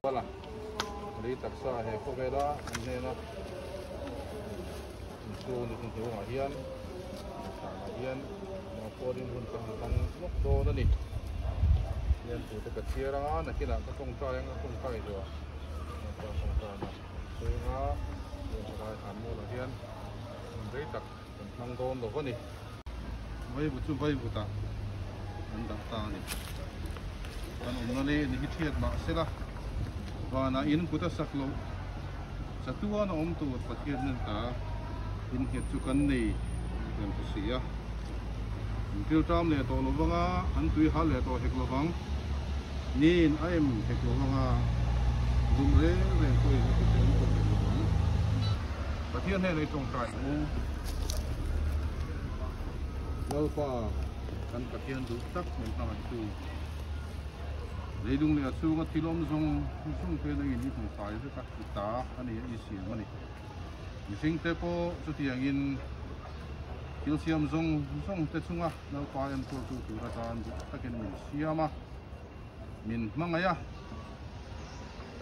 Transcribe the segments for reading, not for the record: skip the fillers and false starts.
Voilà. Lấy đặc sa hệ có về đó, anh này nó tu ở hiên, nó có đi luôn trong lúc đô đó đi. Hiên tu cái chia ra, nó kia là cái công trai rồi, công trai này, rồi nó rồi làm mua là hiên, lấy đặc năng đôn đồ cái này, vay bút ta, anh đặt ta này, anh ông này đi thiệt mà sẽ là và na in puta saklo satua na tu pathian nan ta in het chu kan nei kan sia kil tam le to lo wanga an tui ha le to hek lo wang niin aim hek lo wanga dum re koi ko pathian he nei tong trai mu lo pa kan pathian du tak men ta tu lấy đúng là số cái thilom song cái này đi cùng phải với các tá anh ấy ý xỉa mà này mình sinh tế po số tiền in kêu xiêm song tế chung à nào qua em tu ra ta ta cái mình xia mà mình mang ai à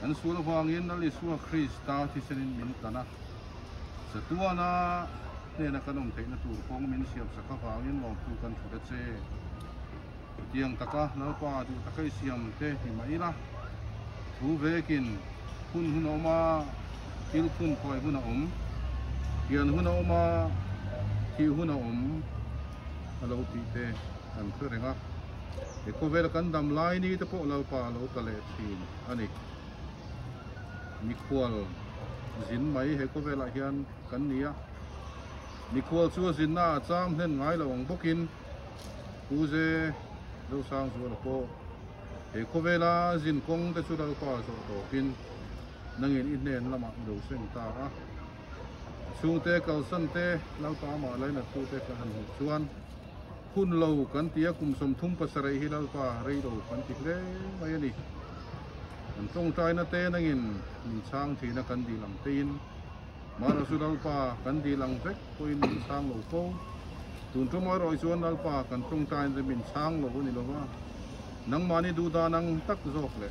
anh số là hoàng in là lấy số Krista thì sẽ nên mình ta na sẽ tua na nên là cái đồng thế là tu phong mình xia sẽ có hoàng in lòng tu cần thủ đất xe tiếng taka nào qua tu takai siam te thì mai la thu về kin hun oma kil hun koi hun hiền hun oma kil hun alo pi te kan khre renga e ko về kan dam lai ni te po lau pa lo ta le tin ani mi khwal zin mai he ko về la hian kan nia mi khwal chu zin na cham hen ngai lo ang bokin u je Zosangzuala po, ko vela zin kong te chudal pa so tokin nangin inneiin lama do seng ta a chung te kalsan te lau ta ma lai na tu te ka han chuan hun lo kan tia kum som thum pasarai hilal pa rei do kan ti le mai ani an tong trai na te nangin min chang thi na kan di lang tin ma ra chudal pa kan di lang vek poin min chang lo ko tun tu moi roi chuan alpa kan tong tain re min chang lo ni lo wa nang mani du da nang tak zok le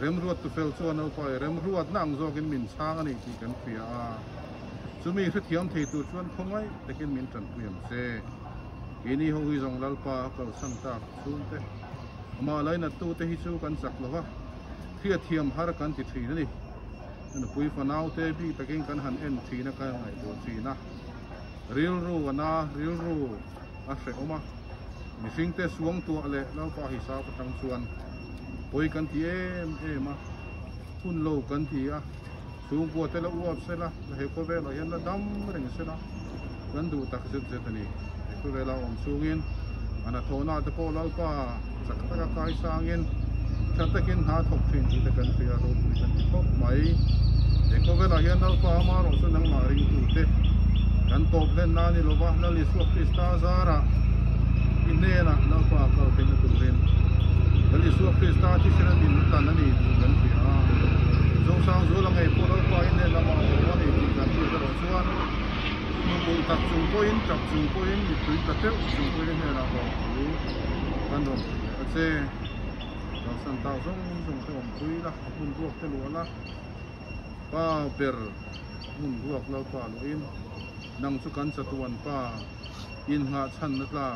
rem ruat tu fel chuan alpa rem ruat nang zok in min chang ani ti kan pia a Sumi khi thiam thì tu chuan không ai để kiến min trần quyền xe kini hoi dòng lalpa cầu sang tak xuống thế mà lấy nát tu thế hi chu kan sak lova khi thiam har kan ti thi ni nó Pi Vanmawii te bi ta ken kan han en thi na kan ngai tu thi na ril ru na ril ru a se oma mi sing te suang tu ale lalpa hi sa pa tang chuan poi kan ti em ma hun lo kan ti a sung po te la uap se la he ko ve la yan la dam ring se la kan du tak zet zet ani ko ve la om sungin ana thona te po lalpa sak ta kai sangin chatakin ha thok thin ti te kan ti a ro ti kan ti thok mai e ko ve la yan lalpa ma ro su nang ma ring tu te kan top len na ni lo wa na li su krista zara inneiin lalpa ka te tu ren li su krista ti se din tan ani kan ti a Zosangzuala ngay po lalpa inneiin Lalmawia ni kan ti ro chuan mung tak chung point tak chung point ni tui ta te chung point ne la ho kan rom ase san ta zong te om tui la mun ruak te lo la pa per mun ruak lalpa lo in nang chu kan chatuan pa in nga chan na tla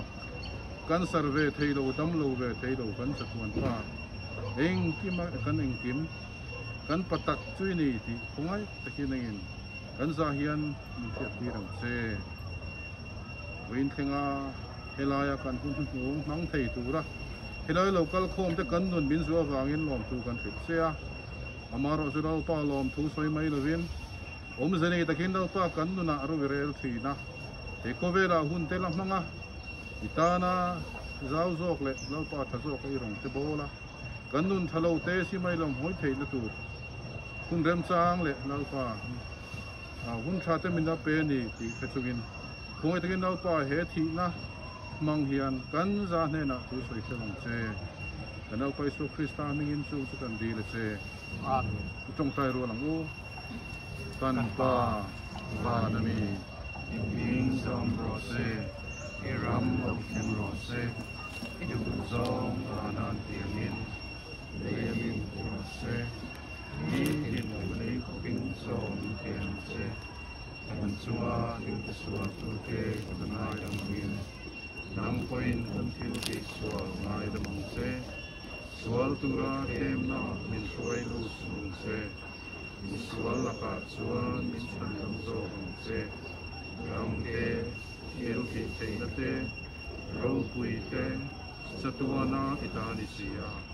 kan survey thei lo dam lo ve thei lo kan chatuan pa eng kim kan eng kim kan patak chui ni ti khungai takin kan za hian mi thiat ti rang che win thenga helaya kan hun hnung nang thei tura helai local khom te kan nun bin zo wangin lom tu kan thip che a amaro zural pa lom thu soi mai lovin om zeni takin dal pa kan nuna ro rel thina e ko vera hun te la manga itana zau zok le lo pa tha zok ai rong te bola kan nun thalo te si mai lom hoi thei la tu kun rem chang le lau pa hun tha te min na pe ni ti khachugin khoi takin lau pa he thi na mang hian kan za ne na tu soi se long che kanal pa Isu Krista mingin chu chu kan di le che trong tai ro lang u tan pa ba na mi ing som ro se iram lo kem ro se yu zong anan tiamin le min ro se in lấy kinh sôm tiền se mình xua những cái xua tu kê của nai đầm miền nang point con thiếu cái xua nai đầm se xua tu ra thêm na mình xuôi lu sung se mình xua là cả xua mình chân làm zo se làm kê yêu cái thế là thế râu bụi thế satuana itanisia